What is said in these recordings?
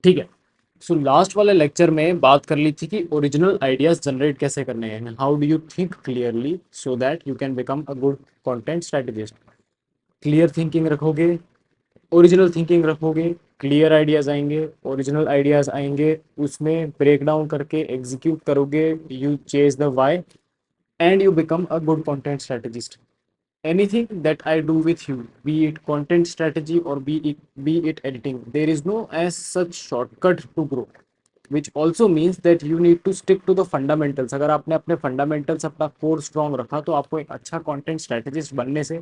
ठीक है। So last वाले लेक्चर में बात कर ली थी कि ओरिजिनल आइडियाज जनरेट कैसे करने हैं, how do you think clearly so that you can become a good content strategist. Clear thinking रखोगे, ओरिजिनल थिंकिंग रखोगे, क्लियर आइडियाज आएंगे, ओरिजिनल आइडियाज आएंगे, उसमें ब्रेक डाउन करके एग्जीक्यूट करोगे, you chase the why and you become a good content strategist. Anything that I do with you, be it content strategy or be it editing, there is no as such shortcut to grow, which also means that you need to stick to the fundamentals. अगर आपने अपने fundamentals अपना core strong रखा तो आपको एक अच्छा content strategist बनने से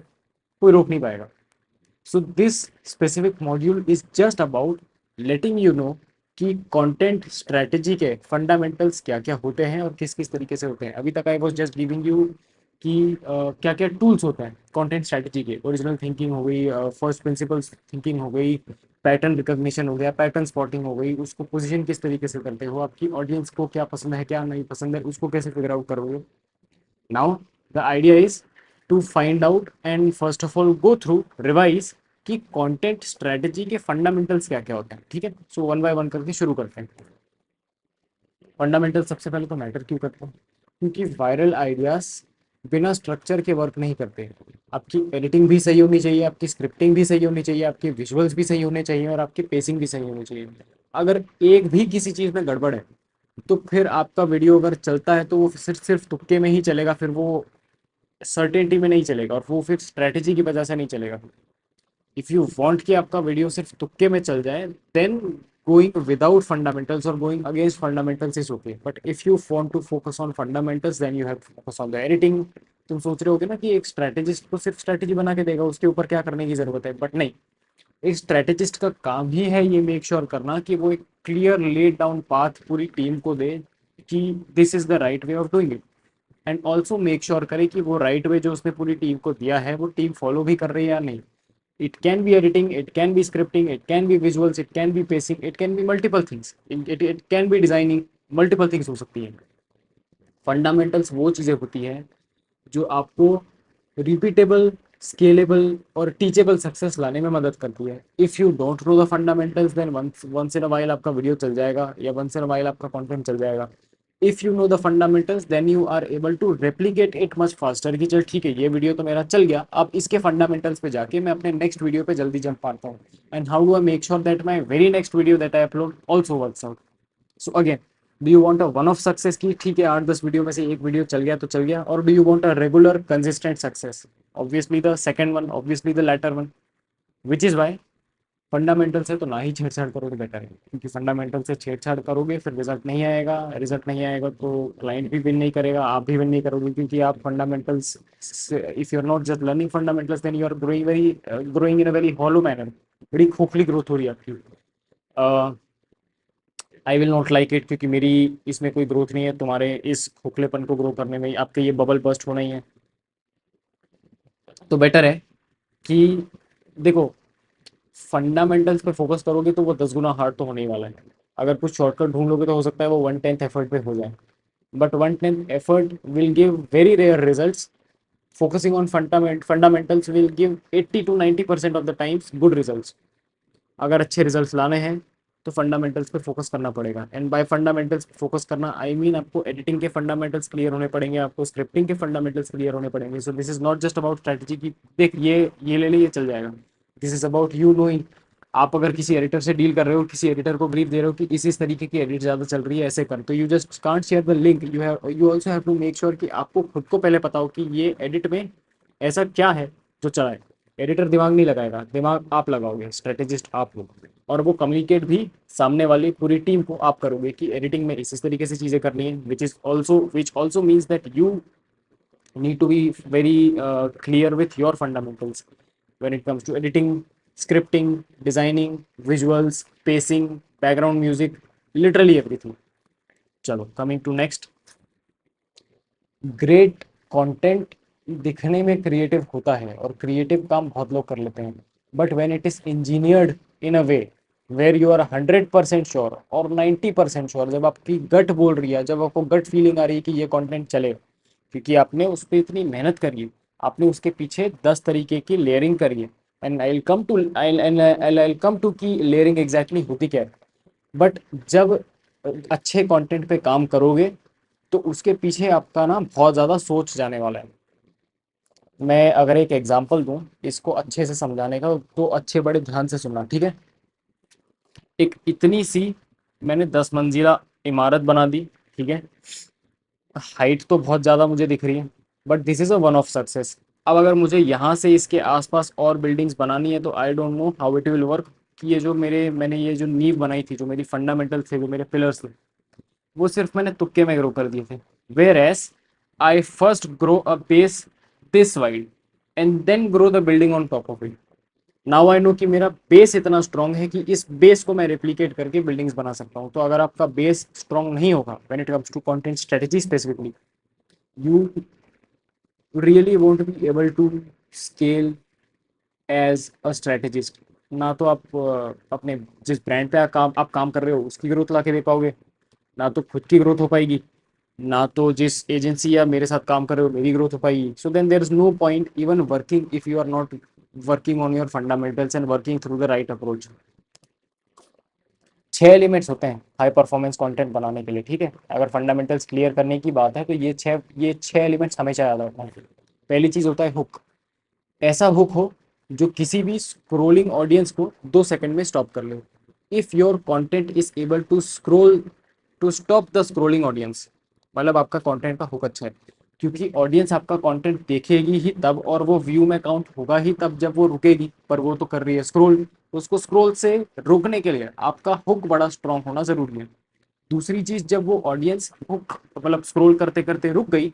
कोई रोक नहीं पाएगा. So this specific module is just about letting you know कि कंटेंट स्ट्रेटजी के फंडामेंटल्स क्या क्या होते हैं और किस किस तरीके से होते हैं. अभी तक I was just giving you कि क्या क्या टूल्स होते हैं कंटेंट स्ट्रेटजी के. ओरिजिनल थिंकिंग हो गई, फर्स्ट प्रिंसिपल्स थिंकिंग हो गई, पैटर्न रिकॉग्निशन हो गया, पैटर्न स्पॉटिंग हो गई, उसको पोजीशन किस तरीके से करते हो, आपकी ऑडियंस को क्या पसंद है क्या नहीं पसंद है उसको कैसे फिगर आउट करोगे. Now the idea is to find out and first of all go through revise कि कंटेंट स्ट्रेटजी के फंडामेंटल्स क्या क्या होते हैं. ठीक है, सो वन बाय वन करके शुरू करते हैं. फंडामेंटल सबसे पहले तो मैटर क्यों करते हैं, क्योंकि वायरल आइडियाज बिना स्ट्रक्चर के वर्क नहीं करते. आपकी एडिटिंग भी सही होनी चाहिए, आपकी स्क्रिप्टिंग भी सही होनी चाहिए, आपके विजुअल्स भी सही होने चाहिए और आपकी पेसिंग भी सही होनी चाहिए. अगर एक भी किसी चीज़ में गड़बड़ है तो फिर आपका वीडियो अगर चलता है तो वो सिर्फ सिर्फ तुक्के में ही चलेगा, फिर वो सर्टेनिटी में नहीं चलेगा और वो फिर स्ट्रैटेजी की वजह से नहीं चलेगा. इफ़ यू वांट कि आपका वीडियो सिर्फ तुक्के में चल जाए देन गोइंग विदाउट फंडामेंटल्स और going against fundamentals is okay, but if you want to focus on fundamentals then you have to focus on the editing. तुम सोच रहे होगे ना कि एक स्ट्रैटेजिस्ट को सिर्फ स्ट्रैटेजी बना के देगा, उसके ऊपर क्या करने की ज़रूरत है, बट नहीं. एक स्ट्रैटेजिस्ट का काम ही है ये मेक श्योर करना कि वो एक क्लियर लेड डाउन पाथ पूरी टीम को दे कि this is the right way of doing it, and also make sure करे कि वो राइट वे जो उसने पूरी टीम को दिया है वो टीम फॉलो भी कर रही है या नहीं. It can be editing, it can be scripting, it can be visuals, it can be pacing, it can be multiple things. It can be designing, multiple things हो सकती हैं. फंडामेंटल्स वो चीज़ें होती हैं जो आपको रिपीटेबल, स्केलेबल और टीचेबल सक्सेस लाने में मदद करती है. If you don't know the fundamentals then once once in a while आपका वीडियो चल जाएगा या वंस इन अ वाइल आपका कंटेंट चल जाएगा. If you know the fundamentals then you are able to replicate it much faster कि चल ठीक है ये वीडियो तो मेरा चल गया, अब इसके फंडामेंटल्स पे जाके मैं अपने नेक्स्ट वीडियो पे जल्दी जंप पाता हूँ. And how do I make sure that my very next video that I upload also works out. So again, do you want a one of success की ठीक है 8-10 वीडियो में से एक वीडियो चल गया तो चल गया, और do you want a regular consistent success? Obviously the second one, obviously the latter one, which is why fundamental से तो ना ही छेड़छाड़ करो तो बेटर है. क्योंकि फंडामेंटल से छेड़छाड़ करोगे फिर रिजल्ट नहीं आएगा, रिजल्ट नहीं आएगा तो क्लाइंट भी विन नहीं करेगा, आप भी विन नहीं करोगे. क्योंकि आप fundamentals, if you are not just learning fundamentals then you are growing in a very hollow manner. बड़ी खोखली ग्रोथ हो रही है आपकी. I will not like it, क्योंकि मेरी इसमें कोई ग्रोथ नहीं है. तुम्हारे इस खोखलेपन को ग्रो करने में आपके ये बबल बस्ट होना ही है. तो बेटर है कि देखो, फंडामेंटल्स पे फोकस करोगे तो वो 10 गुना हार्ड तो होने ही वाला है. अगर कुछ शॉर्टकट ढूंढ लोगे तो हो सकता है वो 1/10 एफर्ट पे हो जाए, but 1/10 effort will give very rare results. Focusing on fundamentals will give 80 to 90% of the times good results. अगर अच्छे रिजल्ट्स लाने हैं तो फंडामेंटल्स पे फोकस करना पड़ेगा. एंड बाय फंडामेंटल्स फोकस करना आई मीन आपको एडिटिंग के फंडामेंटल्स क्लियर होने पड़ेंगे, आपको स्क्रिप्टिंग के फंडामेंटल्स क्लियर होने पड़ेंगे. So this is not just about strategy की देख ये ले ले ये चल जाएगा. This is about you knowing. आप अगर किसी एडिटर से डील कर रहे हो, किसी एडिटर को ब्रीफ दे रहे हो कि इस तरीके की एडिट ज़्यादा चल रही है ऐसे कर, तो you just can't share the link. You also have to make sure कि आपको खुद को पहले पता हो कि ये एडिट में ऐसा क्या है जो चला है. एडिटर दिमाग नहीं लगाएगा, दिमाग आप लगाओगे, स्ट्रेटेजिस्ट आप लोग. और वो कम्युनिकेट भी सामने वाली पूरी टीम को आप करोगे कि एडिटिंग में इस तरीके से चीज़ें करनी है, which also means that you need to be very clear with your fundamentals when it comes to editing, scripting, designing, visuals, pacing, background music, literally everything. चलो coming to next. Great content दिखने में creative होता है और creative काम बहुत लोग कर लेते हैं, but when it is engineered in a way where you are 100% sure और 90% श्योर, जब आपकी गट बोल रही है, जब आपको गट फीलिंग आ रही है कि ये कंटेंट चले, क्योंकि आपने उस पर इतनी मेहनत करी है, आपने उसके पीछे 10 तरीके की लेयरिंग करी है. And I will come to की लेयरिंग एग्जैक्टली होती क्या है. बट जब अच्छे कंटेंट पे काम करोगे तो उसके पीछे आपका ना बहुत ज़्यादा सोच जाने वाला है। मैं अगर एक एग्जांपल दूं इसको अच्छे से समझाने का, तो अच्छे बड़े ध्यान से सुनना, ठीक है। एक इतनी सी मैंने 10 मंजिला इमारत बना दी, ठीक है। हाइट तो बहुत ज़्यादा मुझे दिख रही है, but this is a one of success. अब अगर मुझे यहाँ से इसके आसपास और बिल्डिंग्स बनानी है तो I don't know how it will work. कि ये जो मैंने ये जो नींव बनाई थी, जो मेरी फंडामेंटल थे, जो मेरे पिलर्स थे, वो सिर्फ मैंने तुक्के में ग्रो कर दिए थे। Where as I first grow a base this wide and then grow the building on top of it. Now I know कि मेरा बेस इतना स्ट्रांग है कि इस बेस को मैं रेप्लिकेट करके बिल्डिंग्स बना सकता हूँ। तो अगर आपका बेस स्ट्रांग नहीं होगा when it comes to content strategy specifically, you really won't be able to scale as a strategist. ना तो आप अपने जिस ब्रांड पे आप काम कर रहे हो उसकी ग्रोथ ला के दे पाओगे, ना तो खुद की ग्रोथ हो पाएगी, ना तो जिस एजेंसी या मेरे साथ काम कर रहे हो मेरी ग्रोथ हो पाएगी। So then there is no point even working if you are not working on your fundamentals and working through the right approach. 6 elements होते हैं हाई परफॉर्मेंस कंटेंट बनाने के लिए, ठीक है। अगर फंडामेंटल्स क्लियर करने की बात है तो ये छह एलिमेंट्स हमेशा याद रखना है। पहली चीज़ होता है हुक। ऐसा हुक हो जो किसी भी स्क्रोलिंग ऑडियंस को 2 सेकंड में स्टॉप कर ले। If your content is able to stop the scrolling audience, मतलब आपका कंटेंट का हुक अच्छा है। क्योंकि ऑडियंस आपका कंटेंट देखेगी ही तब, और वो व्यू में काउंट होगा ही तब जब वो रुकेगी, पर वो तो कर रही है स्क्रोल। उसको स्क्रोल से रोकने के लिए आपका हुक बड़ा स्ट्रांग होना जरूरी है। दूसरी चीज, जब वो ऑडियंस हुक मतलब स्क्रोल करते करते रुक गई,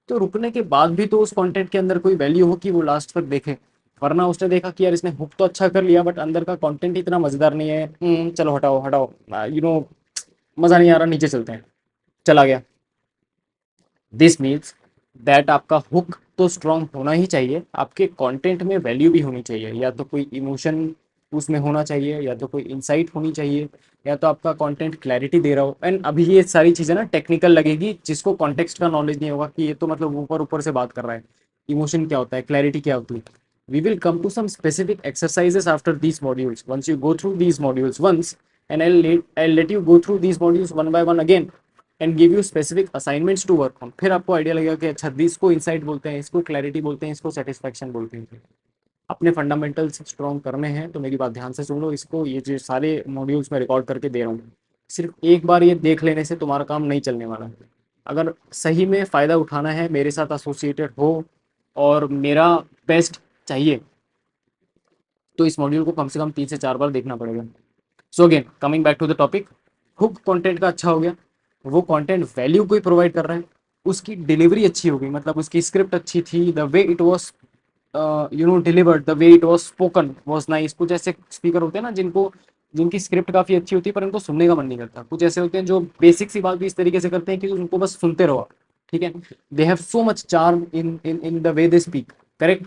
तो रुकने के बाद भी तो उस कंटेंट के अंदर कोई वैल्यू हो कि वो लास्ट तक देखे। वरना उसने देखा कि यार इसने हुक तो अच्छा कर लिया बट अंदर का कंटेंट इतना मजेदार नहीं है, चलो हटाओ हटाओ, मजा नहीं आ रहा, नीचे चलते हैं, चला गया। दिस मीन्स दैट आपका हुक तो स्ट्रांग होना ही चाहिए, आपके कंटेंट में वैल्यू भी होनी चाहिए। या तो कोई इमोशन उसमें होना चाहिए, या तो कोई इंसाइट होनी चाहिए, या तो आपका कंटेंट क्लैरिटी दे रहा हो। एंड अभी ये सारी चीज़ें ना टेक्निकल लगेगी जिसको कॉन्टेक्स्ट का नॉलेज नहीं होगा कि ये तो मतलब ऊपर ऊपर से बात कर रहा है। इमोशन क्या होता है, क्लैरिटी क्या होती है। We will come to some specific exercises after these modules. Once you go through these modules once, and I'll let you go through these modules one by one again and give you specific assignments to work on. फिर आपको idea लगेगा कि अच्छा इसको insight बोलते हैं, इसको clarity बोलते हैं, इसको सेटिस्फैक्शन बोलते हैं। अपने फंडामेंटल्स स्ट्रॉन्ग करने हैं तो मेरी बात ध्यान से सुन लो। इसको ये जो सारे मॉड्यूल्स में रिकॉर्ड करके दे रहा हूँ, सिर्फ एक बार ये देख लेने से तुम्हारा काम नहीं चलने वाला है। अगर सही में फ़ायदा उठाना है, मेरे साथ एसोसिएटेड हो और मेरा बेस्ट चाहिए, तो इस मॉड्यूल को कम से कम 3 से 4 बार देखना पड़ेगा। So again coming back to the topic, hook content का अच्छा हो गया, वो कंटेंट वैल्यू कोई प्रोवाइड कर रहा है, उसकी डिलीवरी अच्छी हो गई, मतलब उसकी स्क्रिप्ट अच्छी थी, the way it was delivered, the way it was spoken was nice. कुछ ऐसे स्पीकर होते हैं ना जिनकी स्क्रिप्ट काफ़ी अच्छी होती है पर उनको सुनने का मन नहीं करता। कुछ ऐसे होते हैं जो बेसिक सी बात भी इस तरीके से करते हैं कि उनको बस सुनते रहो आप, ठीक है। They have so much charm in the way they speak, correct.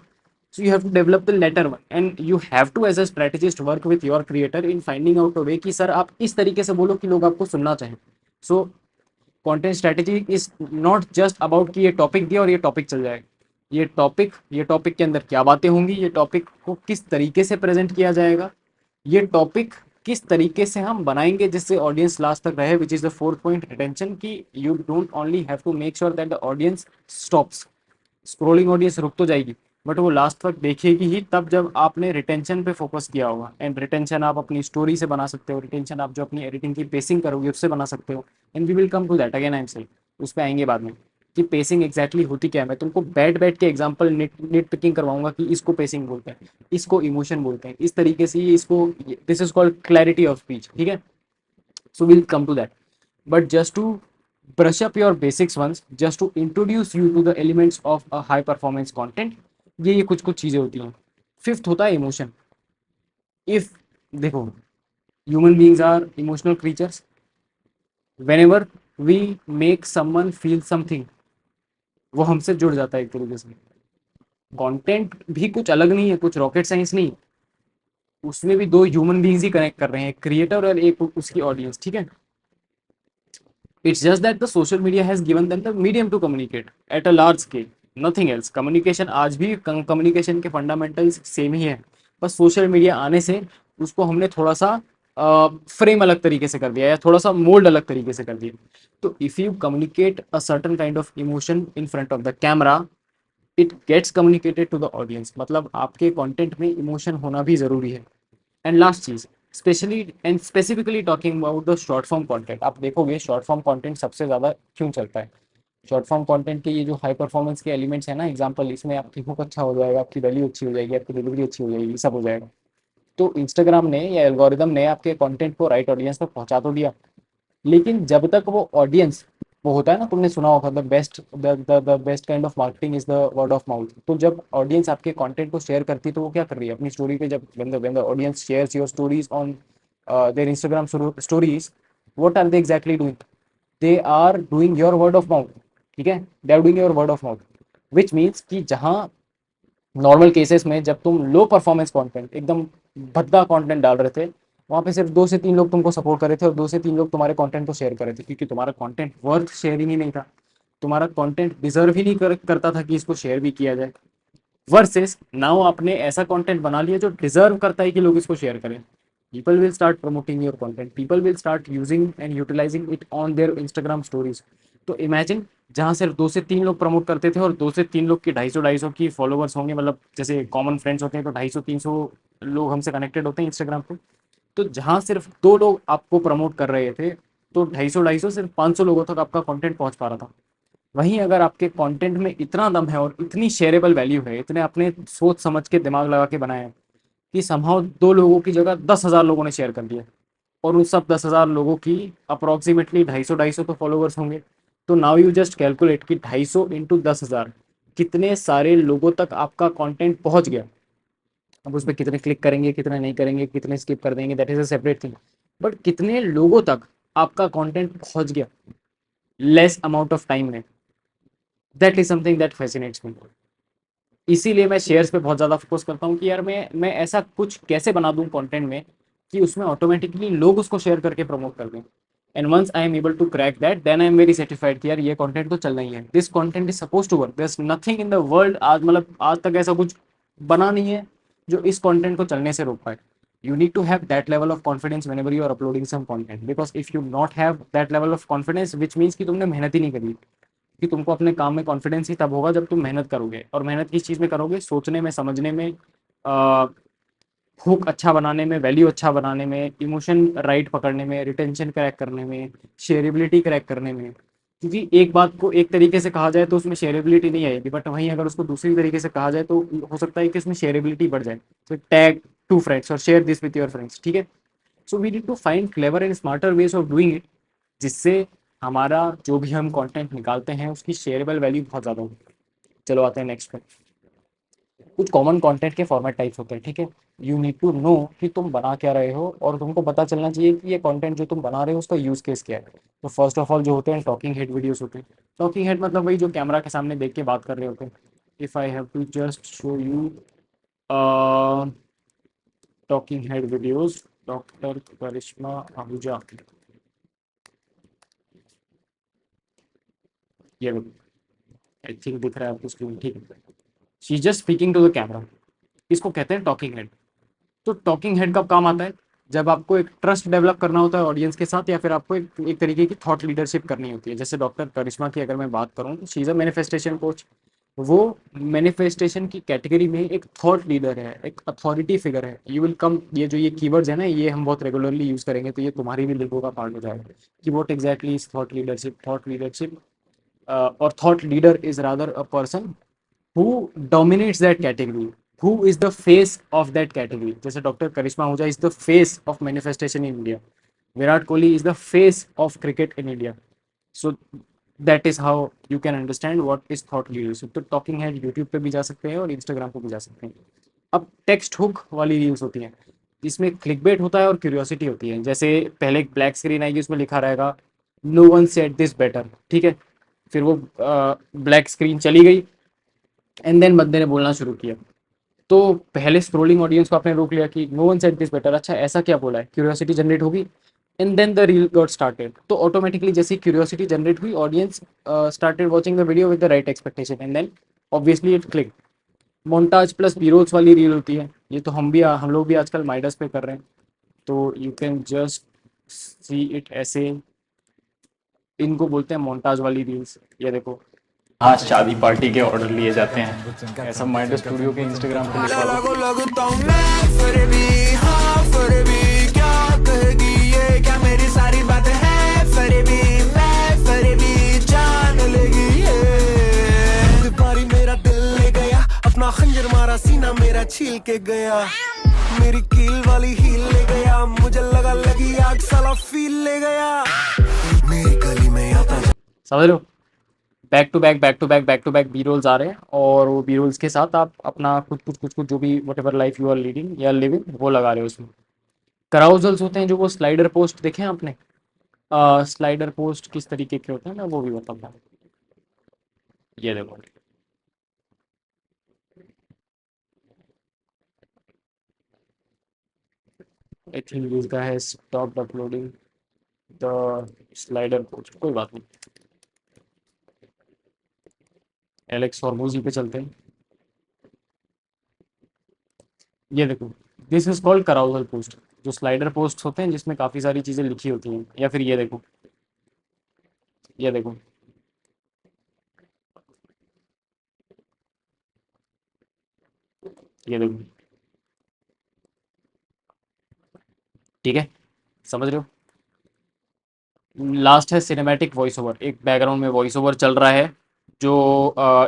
So you have to develop the latter one, and you have to as a strategist work with your creator in finding out a way कि sir आप इस तरीके से बोलो कि लोग आपको सुनना चाहें। So content strategy is not just about कि ये टॉपिक दिया और ये टॉपिक चल जाएगा। ये टॉपिक के अंदर क्या बातें होंगी, ये टॉपिक को किस तरीके से प्रेजेंट किया जाएगा, ये टॉपिक किस तरीके से हम बनाएंगे जिससे ऑडियंस लास्ट तक रहे, which is the fourth point, retention. की you don't only have to make sure that the audience stops scrolling, audience रुक तो जाएगी बट वो लास्ट तक देखेगी ही तब जब आपने रिटेंशन पे फोकस किया होगा। एंड रिटेंशन आप अपनी स्टोरी से बना सकते हो, रिटेंशन आप जो अपनी एडिटिंग की पेसिंग करोगे उससे बना सकते हो। And we will come to that again, I am saying उस पर आएंगे बाद में कि पेसिंग एग्जैक्टली होती क्या है। मैं तुमको बैठ बैठ के एग्जाम्पल नेट पिकिंग करवाऊंगा कि इसको पेसिंग बोलते हैं, इसको इमोशन बोलते हैं, इस तरीके से इसको, this is called clarity of speech, ठीक है। So we'll come to that. But just to brush up your basics once, just to introduce you to the elements of a high performance content, ये कुछ कुछ चीज़ें होती हैं। Fifth होता है इमोशन। इफ देखो, human beings are emotional creatures. Whenever we make someone feel something, वो हमसे जुड़ जाता है एक तरीके से। कंटेंट भी कुछ अलग नहीं है, कुछ रॉकेट साइंस नहीं, उसमें भी दो ह्यूमन बींग्स ही कनेक्ट कर रहे हैं, क्रिएटर और एक उसकी ऑडियंस, ठीक है। It's just that the social media has given them the medium to communicate at a large scale. Nothing else. Communication आज भी कम्युनिकेशन के फंडामेंटल्स सेम ही है, बस सोशल मीडिया आने से उसको हमने थोड़ा सा फ्रेम अलग तरीके से कर दिया या थोड़ा सा मोल्ड अलग तरीके से कर दिया। तो if you communicate a certain kind of emotion in front of the camera, it gets communicated to the audience. मतलब आपके कंटेंट में इमोशन होना भी ज़रूरी है। एंड लास्ट चीज़, specially and specifically talking about the short form content, आप देखोगे शॉर्ट फॉर्म कंटेंट सबसे ज़्यादा क्यों चलता है। शॉर्ट फॉर्म कंटेंट के ये जो हाई परफॉर्मेंस के एलिमेंट्स है ना, एग्जांपल इसमें आपकी हुक अच्छा हो जाएगा, आपकी वैल्यू अच्छी हो जाएगी, आपकी डिलीवरी अच्छी हो जाएगी, सब हो जाएगा। तो इंस्टाग्राम ने या एल्गोरिदम ने आपके कंटेंट को राइट ऑडियंस तक पहुंचा तो दिया, लेकिन जब तक वो ऑडियंस, वो होता है ना, तुमने सुना होगा the best kind of marketing is the word of mouth. तो जब ऑडियंस आपके कंटेंट को शेयर करती है तो वो क्या कर रही है अपनी स्टोरी पे, जब when the audience shares your stories on their Instagram stories, what are they exactly doing? They are doing your word of mouth। ठीक है, they are doing your word of mouth, which means कि जहाँ normal cases में जब तुम लो performance content, एकदम भद्दा content डाल रहे थे, वहाँ पे सिर्फ 2 से 3 लोग तुमको सपोर्ट कर रहे थे और 2 से 3 लोग तुम्हारे कंटेंट को शेयर कर रहे थे, क्योंकि तुम्हारा कंटेंट वर्थ शेयरिंग ही नहीं था। तुम्हारा कंटेंट डिजर्व ही नहीं करता था कि इसको शेयर भी किया जाए। वर्सेस नाउ आपने ऐसा कंटेंट बना लिया जो डिजर्व करता है कि लोग इसको शेयर करें। People will start promoting your content, people will start using and utilizing it on their Instagram stories. तो इमेजिन, जहाँ सिर्फ 2 से 3 लोग प्रमोट करते थे और 2 से 3 लोग की 250 की फॉलोअर्स होंगे, मतलब जैसे कॉमन फ्रेंड्स होते हैं तो 250 300 लोग हमसे कनेक्टेड होते हैं इंस्टाग्राम पे। तो जहाँ सिर्फ 2 लोग आपको प्रमोट कर रहे थे, तो 250 सिर्फ 500 लोगों तक आपका कंटेंट पहुंच पा रहा था। वहीं अगर आपके कंटेंट में इतना दम है और इतनी शेयरेबल वैल्यू है, इतने आपने सोच समझ के दिमाग लगा के बनाया है कि समहाउ 2 लोगों की जगह 10,000 लोगों ने शेयर कर दिया, और उन सब 10,000 लोगों की अप्रोक्सीमेटली 250 तो फॉलोवर्स होंगे। तो नाउ यू जस्ट कैलकुलेट कि 250 इंटू 10,000 कितने सारे लोगों तक आपका कंटेंट पहुंच गया। अब उस पर कितने क्लिक करेंगे, कितने नहीं करेंगे, कितने स्किप कर देंगे, that is a separate thing. But कितने लोगों तक आपका कंटेंट पहुंच गया लेस अमाउंट ऑफ टाइम में, that is something that fascinates me. इसीलिए मैं शेयर्स पे बहुत ज़्यादा फोकस करता हूँ कि यार मैं ऐसा कुछ कैसे बना दूँ कंटेंट में कि उसमें ऑटोमेटिकली लोग उसको शेयर करके प्रमोट कर दें। And once I am able to crack that, then I am very satisfied कि यार ये कंटेंट तो चलना ही है, this content is suppose to work, there nothing in the world आज, मतलब आज तक ऐसा कुछ बना नहीं है जो इस कंटेंट को चलने से रोक पाए। You need to have that level of confidence whenever you are uploading some content, because if you not have that level of confidence, which means कि तुमने मेहनत ही नहीं करी। कि तुमको अपने काम में कॉन्फिडेंस ही तब होगा जब तुम मेहनत करोगे, और मेहनत किस चीज़ में करोगे, सोचने में, समझने में, हुक अच्छा बनाने में, वैल्यू अच्छा बनाने में, इमोशन राइट पकड़ने में, रिटेंशन क्रैक करने में, शेयरेबिलिटी क्रैक करने में। क्योंकि एक बात को एक तरीके से कहा जाए तो उसमें शेयरेबिलिटी नहीं आएगी, बट वहीं अगर उसको दूसरी तरीके से कहा जाए तो हो सकता है कि उसमें शेयरेबिलिटी बढ़ जाए। तो टैग 2 फ्रेंड्स और share this with your friends, ठीक है। So we need to find clever and smarter ways of doing it, जिससे हमारा जो भी हम कंटेंट निकालते हैं उसकी शेयरेबल वैल्यू बहुत ज़्यादा हो। चलो आते हैं नेक्स्ट पे। कुछ कॉमन कंटेंट के फॉर्मेट टाइप्स होते हैं, ठीक है। यू नीड टू नो कि तुम बना क्या रहे हो, और तुमको पता चलना चाहिए कि ये कंटेंट जो तुम बना रहे हो उसका यूज़ केस क्या है। तो फर्स्ट ऑफ ऑल जो होते हैं टॉकिंग हेड वीडियोस होते हैं। टॉकिंग हेड मतलब वही जो कैमरा के सामने देख के बात कर रहे होते हैं। If I have to just show you talking head videos, doctor Karishma Ahuja, ये आई थिंक दिख रहा है आपको स्क्रीन, ठीक है। She just speaking to the camera, इसको कहते हैं टॉकिंग हेड। तो टॉकिंग हेड कब काम आता है, जब आपको एक ट्रस्ट डेवलप करना होता है ऑडियंस के साथ, या फिर आपको एक तरीके की थॉट लीडरशिप करनी होती है। जैसे डॉक्टर करिश्मा की अगर मैं बात करूँ, तो she is a manifestation coach. वो मैनिफेस्टेशन की कैटेगरी में एक थॉट लीडर है, एक अथॉरिटी फिगर है। यू विल कम, ये जो ये कीवर्ड्स है ना, ये हम बहुत रेगुलरली यूज़ करेंगे, तो ये तुम्हारी भी लिंगो का पार्ट हो जाएगा कि what exactly is thought leadership. Thought leadership or thought leader is rather a person who dominates that category, who is the face of that category. जैसे doctor Karishma Ahuja is the face of manifestation in India. Virat Kohli is the face of cricket in India. So that is how you can understand what is thought leadership. तो talking head YouTube पे भी जा सकते हैं और Instagram पे भी जा सकते हैं। अब टेक्स्ट हुक वाली रील्स होती हैं, जिसमें क्लिकबेट होता है और क्यूरियोसिटी होती है। जैसे पहले एक ब्लैक स्क्रीन आएगी, उसमें लिखा रहेगा no one said this better, ठीक है। फिर वो ब्लैक स्क्रीन चली गई, एंड देन बंदे ने बोलना शुरू किया। तो पहले स्क्रोलिंग ऑडियंस को आपने रोक लिया कि no one said this better, अच्छा ऐसा क्या बोला है, क्यूरियोसिटी जनरेट होगी, and then the reel got started. तो ऑटोमेटिकली जैसे क्यूरियोसिटी जनरेट हुई, audience started watching the video with the right expectation, and then obviously it click. Montage plus B rolls वाली रील होती है, ये तो हम लोग भी आजकल माइडस पे कर रहे हैं। तो you can just see it ऐसे, इनको बोलते हैं मोन्टाज वाली रील्स। ये देखो, हाँ शादी पार्टी के ऑर्डर लिए जाते हैं, ऐसा माइंड स्टूडियो के इंस्टाग्राम पे लिखवा दो। लगता हूँ मैं फिर भी, हाँ फिर भी क्या कहेगी ये, क्या मेरी सारी बातें हैं फिर भी, मैं फिर भी जान लेगी ये। बारी मेरा दिल ले गया, अपना खंजर मारा सीना मेरा छील के गया, मेरी कील वाली हील ले गया, मुझे लगा लगी आग साला फील ले गया, मेरी गली में आता। समझ लो, back to back back to back back to back B rolls आ रहे हैं, और वो बी रोल्स के साथ आप अपना कुछ जो भी whatever life you are leading या लिविंग वो लगा रहे हो उसमें। कराउजल्स होते हैं जो वो स्लाइडर पोस्ट देखे हैं आपने, स्लाइडर पोस्ट किस तरीके के होते हैं ना, वो भी बताता हूँ। ये देखो, I think this guy has stopped uploading the slider post, कोई बात नहीं, एलेक्स हॉर्मोजी पे चलते हैं। ये देखो, दिस इज कॉल्ड कराउजल पोस्ट, जो स्लाइडर पोस्ट होते हैं जिसमें काफ़ी सारी चीज़ें लिखी होती हैं। या फिर ये देखो, ये देखो, ये देखो, ठीक है, समझ रहे हो। लास्ट है सिनेमैटिक वॉइस ओवर, एक बैकग्राउंड में वॉइस ओवर चल रहा है, जो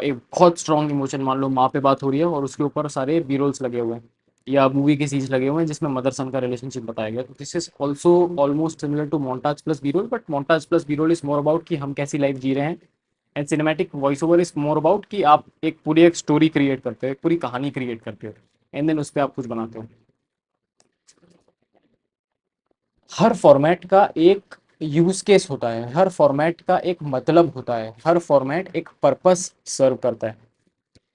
एक बहुत स्ट्रॉन्ग इमोशन, मान लो माँ पे बात हो रही है और उसके ऊपर सारे बी रोल्स लगे हुए हैं या मूवी के सीन्स लगे हुए हैं जिसमें मदर सन का रिलेशनशिप बताया गया। तो this is also almost similar to montage plus B roll, but montage plus B roll is more about कि हम कैसी लाइफ जी रहे हैं, and cinematic voice over is more about कि आप एक पूरी एक स्टोरी क्रिएट करते हो, एक पूरी कहानी क्रिएट करते हो, एंड देन उस पर आप कुछ बनाते हो। हर फॉर्मेट का एक यूज केस होता है, हर फॉर्मेट का एक मतलब होता है, हर फॉर्मेट एक पर्पस सर्व करता है।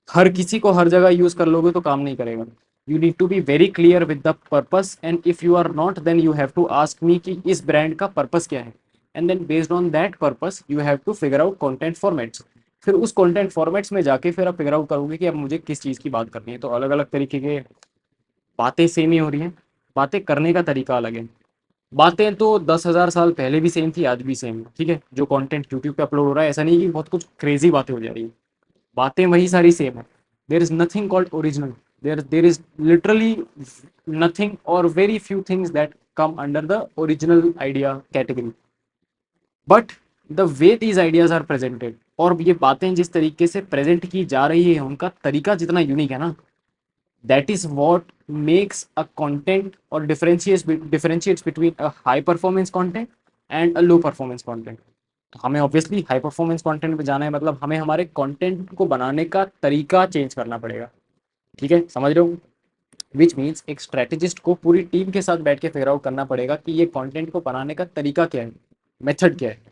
हर किसी को हर जगह यूज कर लोगे तो काम नहीं करेगा। You need to be very clear with the purpose, and if you are not then you have to ask me कि इस ब्रांड का पर्पस क्या है, and then based on that purpose you have to figure out content formats. फिर उस content formats में जाके फिर आप फिगर आउट करोगे कि अब मुझे किस चीज़ की बात करनी है। तो अलग अलग तरीके के बातें सेम ही हो रही हैं, बातें करने का तरीका अलग है। बातें तो 10,000 साल पहले भी सेम थी, आज भी सेम है, ठीक है। जो कंटेंट यूट्यूब पे अपलोड हो रहा है, ऐसा नहीं कि बहुत कुछ क्रेजी बातें हो जा रही है, बातें वही सारी सेम है। There is nothing called original, there is literally nothing और very few things that come under the original idea category, but the way these ideas are presented, और ये बातें जिस तरीके से प्रेजेंट की जा रही है उनका तरीका जितना यूनिक है ना, that is what makes a content or differentiates between a high performance content and a low performance content। तो हमें ऑब्वियसली हाई परफॉर्मेंस कंटेंट पे जाना है, मतलब हमें हमारे कंटेंट को बनाने का तरीका चेंज करना पड़ेगा, ठीक है, समझ रहे हो। विच मीन्स एक स्ट्रेटेजिस्ट को पूरी टीम के साथ बैठ के फिगर आउट करना पड़ेगा कि ये कंटेंट को बनाने का तरीका क्या है, मेथड क्या है।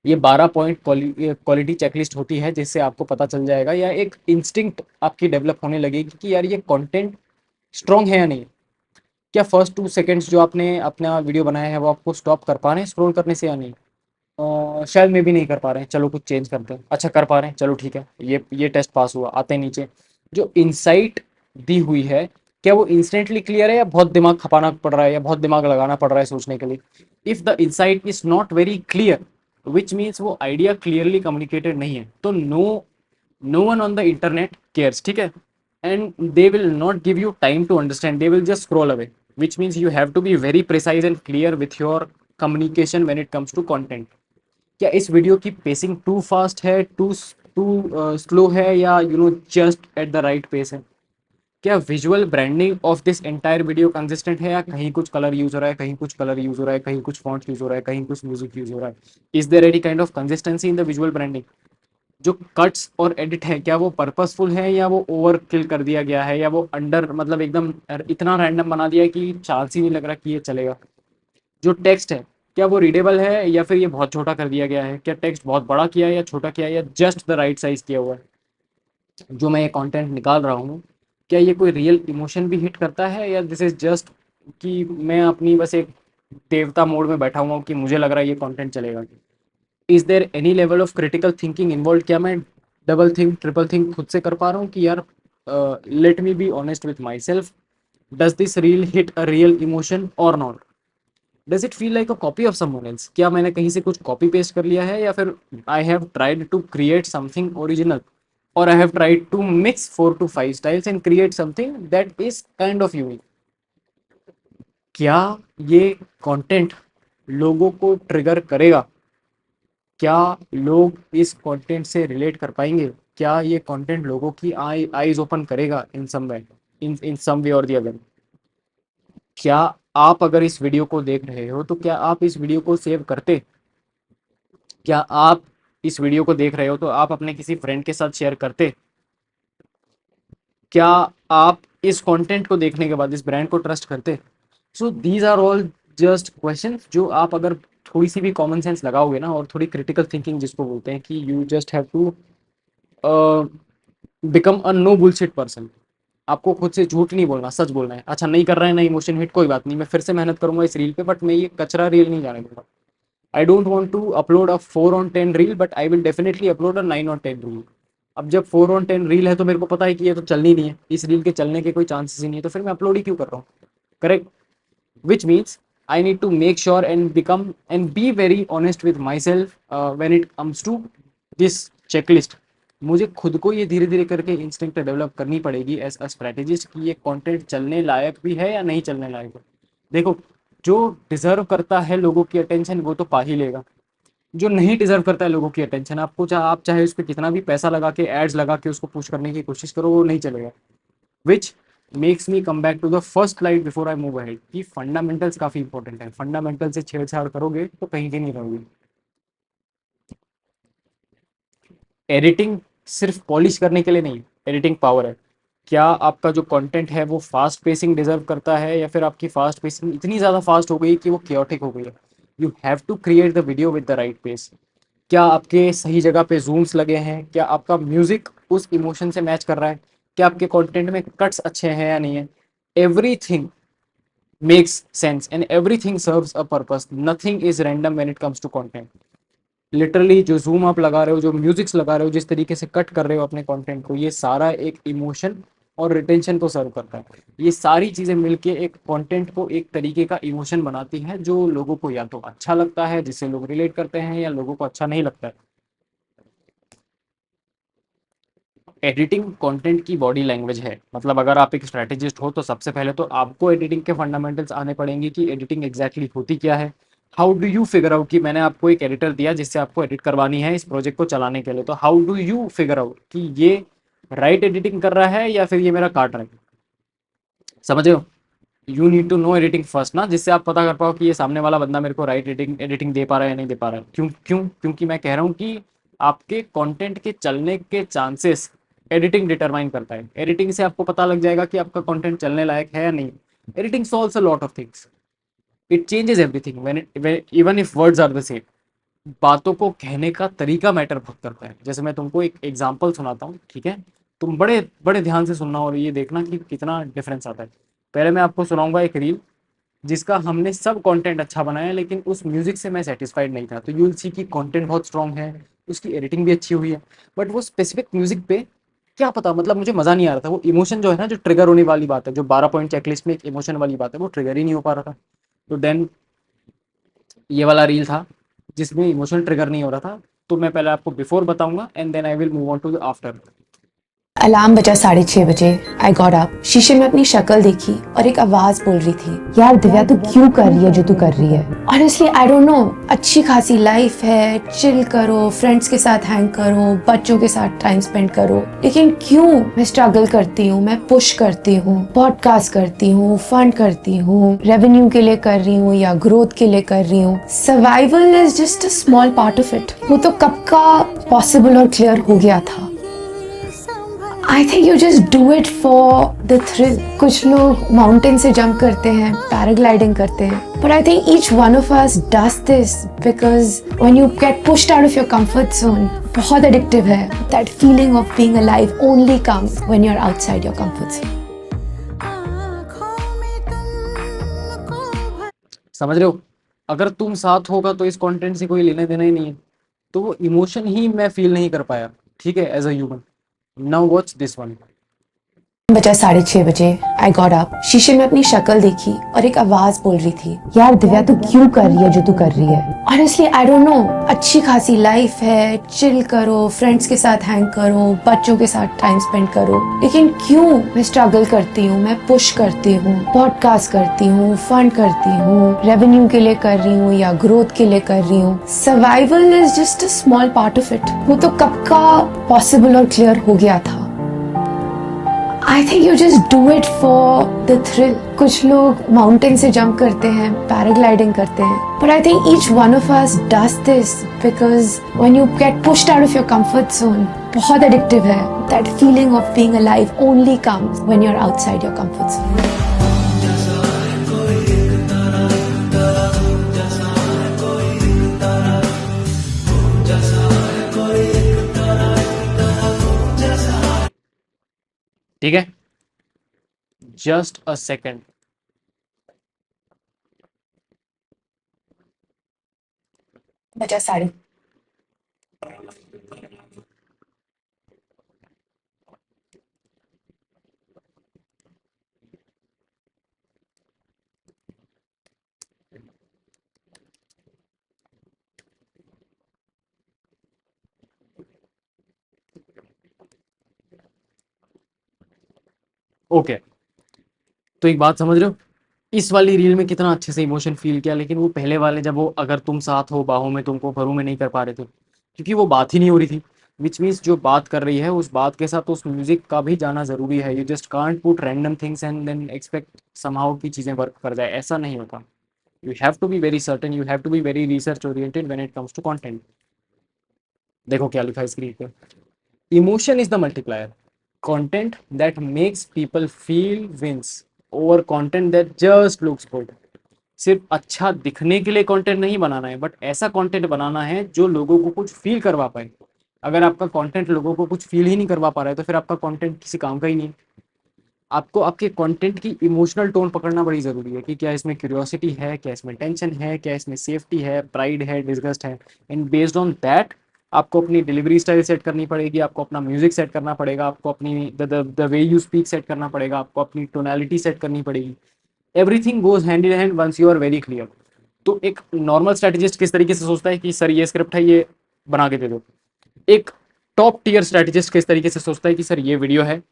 ये 12 पॉइंट क्वालिटी चेकलिस्ट होती है जिससे आपको पता चल जाएगा, या एक इंस्टिंक्ट आपकी डेवलप होने लगेगी कि यार ये कंटेंट स्ट्रॉन्ग है या नहीं। क्या फर्स्ट 2 सेकेंड्स जो आपने अपना वीडियो बनाया है वो आपको स्टॉप कर पा रहे हैं स्क्रॉल करने से या नहीं, शायद में भी नहीं कर पा रहे हैं, चलो कुछ चेंज करते हैं। अच्छा कर पा रहे हैं, चलो ठीक है, ये टेस्ट पास हुआ, आते हैं नीचे। जो इनसाइट दी हुई है, क्या वो इंस्टेंटली क्लियर है या बहुत दिमाग खपाना पड़ रहा है या बहुत दिमाग लगाना पड़ रहा है सोचने के लिए। If the insight is not very clear, which means वो आइडिया क्लियरली कम्युनिकेटेड नहीं है, तो no one on the internet cares, ठीक है, and they will not give you time to understand, they will just scroll away, which means you have to be very precise and clear with your communication when it comes to content. क्या इस video की pacing too fast है, too to slow है, या just at the right pace है। क्या visual branding of this entire video consistent है, या कहीं कुछ कलर यूज हो रहा है, कहीं कुछ कलर यूज हो रहा है, कहीं कुछ फॉन्ट यूज हो रहा है, कहीं कुछ म्यूजिक यूज हो रहा है। Is there any kind of consistency in the visual branding. जो कट्स और एडिट है, क्या वो पर्पसफुल है या वो ओवर किल कर दिया गया है, या वो अंडर मतलब एकदम इतना रैंडम बना दिया है कि चांस ही नहीं लग रहा कि ये चलेगा। जो टेक्स्ट है, क्या वो रीडेबल है या फिर ये बहुत छोटा कर दिया गया है, क्या टेक्स्ट बहुत बड़ा किया है या छोटा किया है, या जस्ट द राइट साइज किया हुआ है। जो मैं ये कंटेंट निकाल रहा हूँ, क्या ये कोई रियल इमोशन भी हिट करता है, या दिस इज जस्ट कि मैं अपनी बस एक देवता मोड में बैठा हुआ हूँ कि मुझे लग रहा है ये कंटेंट चलेगा। Is there any level of critical thinking involve, क्या मैं डबल थिंक ट्रिपल थिंक खुद से कर पा रहा हूँ कि यार let me be honest with myself, does this reel hit a real emotion or not? Does it feel like a copy of someone else? क्या मैंने कहीं से कुछ कॉपी पेस्ट कर लिया है, या फिर I have tried to create something original, or I have tried to mix 4 to 5 styles and create something that is kind of unique? क्या ये कंटेंट लोगों को ट्रिगर करेगा? क्या लोग इस कंटेंट से रिलेट कर पाएंगे? क्या ये कंटेंट लोगों की आईज ओपन करेगा इन सम वे, इन सम वे और दी अदर? क्या आप अगर इस वीडियो को देख रहे हो तो क्या आप इस वीडियो को सेव करते? क्या आप इस वीडियो को देख रहे हो तो आप अपने किसी फ्रेंड के साथ शेयर करते? क्या आप इस कंटेंट को देखने के बाद इस ब्रांड को ट्रस्ट करते? So these are all just question जो आप अगर थोड़ी सी भी कॉमन सेंस लगाओगे ना, और थोड़ी क्रिटिकल थिंकिंग जिसको बोलते हैं कि you just have to become a no bullshit person. आपको खुद से झूठ नहीं बोलना, सच बोलना है। अच्छा नहीं कर रहा है ना इमोशन हिट, कोई बात नहीं, मैं फिर से मेहनत करूंगा इस रील पे, बट मैं ये कचरा रील नहीं जाने दूंगा। I don't want to upload a 4 on 10 reel, but I will definitely upload a 9 on 10 reel. अब जब 4 on 10 रील है तो मेरे को पता है कि ये तो चलनी नहीं है, इस रील के चलने के कोई चांसेस ही नहीं है, तो फिर मैं अपलोड ही क्यों कर रहा हूँ? Correct? which means I need to make sure and become and be very honest with myself when it comes to this checklist। मुझे खुद को ये धीरे धीरे करके इंस्टिंक्ट डेवलप करनी पड़ेगी एज अ स्ट्रेटेजिस्ट कि ये कंटेंट चलने लायक भी है या नहीं चलने लायक है। देखो, जो डिजर्व करता है लोगों की अटेंशन वो तो पा ही लेगा। जो नहीं डिजर्व करता है लोगों की अटेंशन, आपको आप चाहे उस पर कितना भी पैसा लगा के एड्स लगा के उसको पुश करने की कोशिश करो, वो नहीं चलेगा। Which makes me come back to the first slide before I move ahead कि फंडामेंटल्स काफी इंपॉर्टेंट है। फंडामेंटल से छेड़छाड़ करोगे तो कहीं के नहीं रहोगे। एडिटिंग सिर्फ पॉलिश करने के लिए नहीं, एडिटिंग पावर है। क्या आपका जो कंटेंट है वो फास्ट पेसिंग डिजर्व करता है, या फिर आपकी फास्ट पेसिंग इतनी ज़्यादा फास्ट हो गई कि वो क्योटिक हो गई है? You have to create the video with the right pace. क्या आपके सही जगह पे जूम्स लगे हैं? क्या आपका म्यूजिक उस इमोशन से मैच कर रहा है? क्या आपके कंटेंट में कट्स अच्छे हैं या नहीं है? Everything makes sense and everything serves a purpose, nothing is random when it comes to content। Literally जो जूम आप लगा रहे हो, जो म्यूजिक्स लगा रहे हो, जिस तरीके से कट कर रहे हो अपने कंटेंट को, ये सारा एक इमोशन और रिटेंशन को सर्व करता है। ये सारी चीज़ें मिलके एक कंटेंट को एक तरीके का इमोशन बनाती है जो लोगों को या तो अच्छा लगता है, जिससे लोग रिलेट करते हैं, या लोगों को अच्छा नहीं लगता है। एडिटिंग कंटेंट की बॉडी लैंग्वेज है। मतलब अगर आप एक स्ट्रैटेजिस्ट हो तो सबसे पहले तो आपको एडिटिंग के फंडामेंटल्स आने पड़ेंगे कि एडिटिंग एग्जैक्टली होती क्या है। How do you figure out कि मैंने आपको एक एडिटर दिया जिससे आपको एडिट करवानी है इस प्रोजेक्ट को चलाने के लिए, तो how do you figure out कि ये राइट एडिटिंग कर रहा है या फिर ये मेरा काट रहा है? समझ रहे हो? You need to know editing first ना, जिससे आप पता कर पाओ कि ये सामने वाला बंदा मेरे को राइट एडिटिंग एडिटिंग दे पा रहा है या नहीं दे पा रहा है। क्यों क्यों? क्योंकि मैं कह रहा हूँ कि आपके कंटेंट के चलने के चांसेस एडिटिंग डिटरमाइन करता है। एडिटिंग से आपको पता लग जाएगा कि आपका कंटेंट चलने लायक है या नहीं। Editing solves a lot of things, it changes everything when it even if words are the same. बातों को कहने का तरीका मैटर बहुत करता है। जैसे मैं तुमको एक एग्जांपल सुनाता हूँ, ठीक है? तुम बड़े बड़े ध्यान से सुनना और ये देखना कि कितना डिफरेंस आता है। पहले मैं आपको सुनाऊंगा एक रील जिसका हमने सब कंटेंट अच्छा बनाया, लेकिन उस म्यूजिक से मैं सेटिस्फाइड नहीं था। तो यू विल सी कि कंटेंट बहुत स्ट्रांग है, उसकी एडिटिंग भी अच्छी हुई है, बट वो स्पेसिफिक म्यूजिक पे क्या पता, मतलब मुझे मज़ा नहीं आ रहा था। वो इमोशन जो है ना, जो ट्रिगर होने वाली बात है, जो 12 पॉइंट चेकलिस्ट में एक इमोशन वाली बात है, वो ट्रिगर ही नहीं हो पा रहा था। तो देन ये वाला रील था जिसमें इमोशन ट्रिगर नहीं हो रहा था। तो मैं पहले आपको बिफोर बताऊंगा and then I will move on to the after. Alarm बजा 6:30 बजे। आई गॉट अप, शीशे में अपनी शक्ल देखी और एक आवाज बोल रही थी, यार दिव्या तू क्यों कर रही है जो तू कर रही है? ऑनेस्टली आई डोंट नो, अच्छी खासी लाइफ है, चिल करो, फ्रेंड्स के साथ हैंग करो, बच्चों के साथ टाइम स्पेंड करो, लेकिन क्यों मैं स्ट्रगल करती हूँ, मैं पुश करती हूँ, पॉडकास्ट करती हूँ, फंड करती हूँ, रेवेन्यू के लिए कर रही हूँ या ग्रोथ के लिए कर रही हूँ। Survival is just a small part of it. वो तो कब का पॉसिबल और क्लियर हो गया था। I think you just do it for the thrill. कुछ लोग माउंटेन से जंप करते हैं, पैराग्लाइडिंग करते हैं, but I think each one of us does this because when you get pushed out of your comfort zone, बहुत addictive है। That feeling of being alive only comes when you are outside your comfort zone. समझ रहे हो? अगर तुम साथ होगा तो इस कंटेंट से कोई लेना देना ही नहीं है। तो वो इमोशन ही मैं फील नहीं कर पाया, ठीक है, as a human. Now watch this one. बचा 6:30 आई गॉट अप शीशे में अपनी शक्ल देखी और एक आवाज बोल रही थी, यार दिव्या तू क्यों कर रही है जो तू कर रही है। ऑनेस्टली आई डोंट नो, अच्छी खासी लाइफ है, चिल करो, फ्रेंड्स के साथ हैंग करो, बच्चों के साथ टाइम स्पेंड करो, लेकिन क्यों मैं स्ट्रगल करती हूँ, मैं पुश करती हूँ, पॉडकास्ट करती हूँ, फंड करती हूँ, रेवेन्यू के लिए कर रही हूँ या ग्रोथ के लिए कर रही हूँ। Survival is just a small part of it. वो तो कब का पॉसिबल और क्लियर हो गया था। I think you just do it for the thrill. कुछ लोग माउंटेन से जंप करते हैं, पैराग्लाइडिंग करते हैं, but I think each one of us does this because when you get pushed out of your comfort zone, बहुत addictive है. That feeling of being alive only comes when you're outside your comfort zone. ठीक है, just a second. बचा sari. Okay, तो एक बात समझ रहे हो, इस वाली रील में कितना अच्छे से इमोशन फील किया, लेकिन वो पहले वाले जब वो अगर तुम साथ हो बाहों में तुमको भरूं में नहीं कर पा रहे थे, क्योंकि वो बात ही नहीं हो रही थी। विच मीन्स जो बात कर रही है उस बात के साथ उस म्यूजिक का भी जाना जरूरी है। You just can't put random things and then expect somehow की चीज़ें वर्क कर जाए, ऐसा नहीं होता। You have to be very certain, you have to be very research oriented when it comes to content. देखो क्या लिखा है स्क्रीन पे, emotion is the multiplier, content that makes people feel wins over content that just looks good. सिर्फ अच्छा दिखने के लिए कंटेंट नहीं बनाना है, बट ऐसा कंटेंट बनाना है जो लोगों को कुछ फील करवा पाए। अगर आपका कंटेंट लोगों को कुछ फील ही नहीं करवा पा रहा है तो फिर आपका कंटेंट किसी काम का ही नहीं है। आपको आपके कंटेंट की इमोशनल टोन पकड़ना बड़ी ज़रूरी है कि क्या इसमें क्यूरियोसिटी है, क्या इसमें टेंशन है, क्या इसमें सेफ्टी है, प्राइड है, डिस्गस्ट है। एंड बेस्ड ऑन दैट आपको अपनी डिलीवरी स्टाइल सेट करनी पड़ेगी, आपको अपना म्यूजिक सेट करना पड़ेगा, आपको अपनी the way you speak set करना पड़ेगा, आपको अपनी टोनैलिटी सेट करनी पड़ेगी। Everything goes hand in hand once you are very clear. तो एक नॉर्मल स्ट्रेटेजिस्ट किस तरीके से सोचता है कि सर ये स्क्रिप्ट है, ये बना के दे दो। एक टॉप टीयर स्ट्रेटेजिस्ट किस तरीके से सोचता है कि सर ये वीडियो है,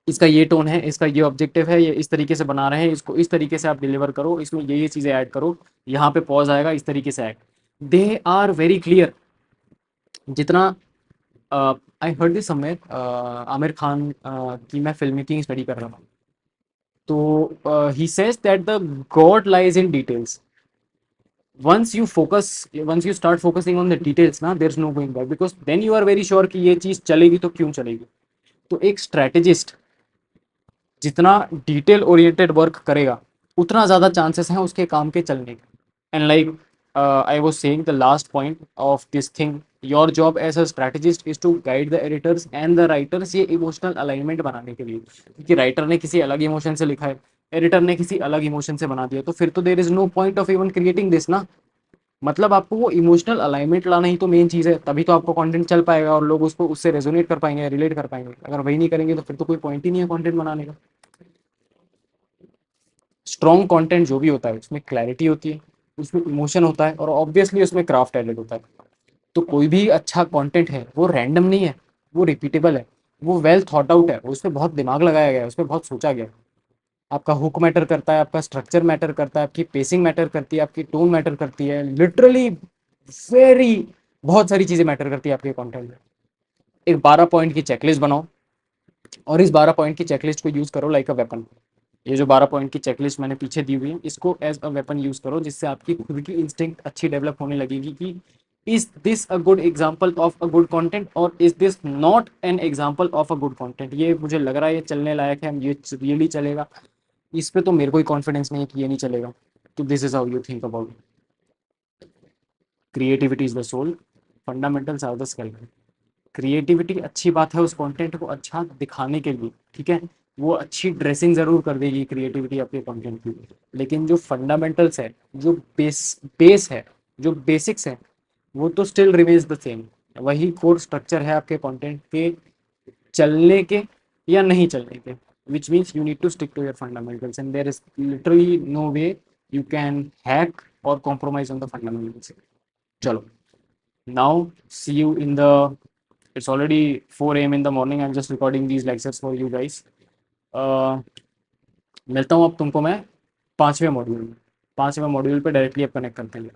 इसका ये टोन है, इसका ये ऑब्जेक्टिव है, ये इस तरीके से बना रहे हैं, इसको इस तरीके से आप डिलीवर करो, इसमें ये चीज़ें ऐड करो, यहाँ पे पॉज आएगा, इस तरीके से ad. They are very clear. जितना I heard this somewhere, Aamir Khan की मैं फिल्म मेकिंग स्टडी कर रहा था, तो he says that the god lies in details. once you start focusing on the details ना, there's no going back, because then you are very sure कि ये चीज़ चलेगी तो क्यों चलेगी। तो एक स्ट्रेटेजिस्ट जितना डिटेल ओरिएंटेड वर्क करेगा उतना ज़्यादा चांसेस हैं उसके काम के चलने के। And like I was saying the last point of this thing, your job as a strategist is to guide the editors and the writers ये इमोशनल अलाइनमेंट बनाने के लिए। क्योंकि राइटर ने किसी अलग इमोशन से लिखा है, एडिटर ने किसी अलग इमोशन से बना दिया, तो फिर तो there is no point of even creating this ना। मतलब आपको वो इमोशनल अलाइनमेंट लाना ही तो मेन चीज़ है, तभी तो आपको कंटेंट चल पाएगा और लोग उसको उससे रेजोनेट कर पाएंगे, रिलेट कर पाएंगे। अगर वही नहीं करेंगे तो फिर तो कोई पॉइंट ही नहीं है कंटेंट बनाने का। स्ट्रॉन्ग कंटेंट जो भी होता है उसमें क्लैरिटी होती है, उसमें इमोशन होता है और ऑब्वियसली उसमें क्राफ्ट एडेड होता है। तो कोई भी अच्छा कंटेंट है वो रैंडम नहीं है, वो रिपीटेबल है, वो वेल थॉट आउट है, उसमें बहुत दिमाग लगाया गया है, उसमें बहुत सोचा गया है। आपका हुक मैटर करता है, आपका स्ट्रक्चर मैटर करता है, आपकी पेसिंग मैटर करती है, आपकी टोन मैटर करती है, लिटरली वेरी बहुत सारी चीज़ें मैटर करती है आपके कंटेंट में। एक 12 पॉइंट की चेकलिस्ट बनाओ और इस 12 पॉइंट की चेकलिस्ट को यूज़ करो लाइक अ वेपन। ये जो 12 पॉइंट की चेकलिस्ट मैंने पीछे दी हुई है इसको एज अ वेपन यूज़ करो, जिससे आपकी खुद की इंस्टिंक्ट अच्छी डेवलप होने लगेगी कि is this a good example of a good content or is this not an example of a good content. ये मुझे लग रहा है ये चलने लायक है, ये रियली चलेगा, इस पे तो मेरे को ही कॉन्फिडेंस नहीं है कि ये नहीं चलेगा। तो this is how you think about creativity is the soul, fundamentals are the skeleton. Creativity अच्छी बात है उस कंटेंट को अच्छा दिखाने के लिए, ठीक है, वो अच्छी ड्रेसिंग ज़रूर कर देगी क्रिएटिविटी आपके कंटेंट की, लेकिन जो फंडामेंटल्स है, जो बेस है, जो बेसिक्स है, वो तो स्टिल रिमेन्स द सेम। वही कोर स्ट्रक्चर है आपके कंटेंट के चलने के या नहीं चलने के। which means you need to stick to your fundamentals, and there is literally no way you can hack or compromise on the fundamentals. Chalo. Now, see you in the. It's already 4 a.m. in the morning. I'm just recording these lectures for you guys. मिलता हूँ अब तुमको मैं 5वें module में 5वें module पे directly अब कनेक्ट करते हैं.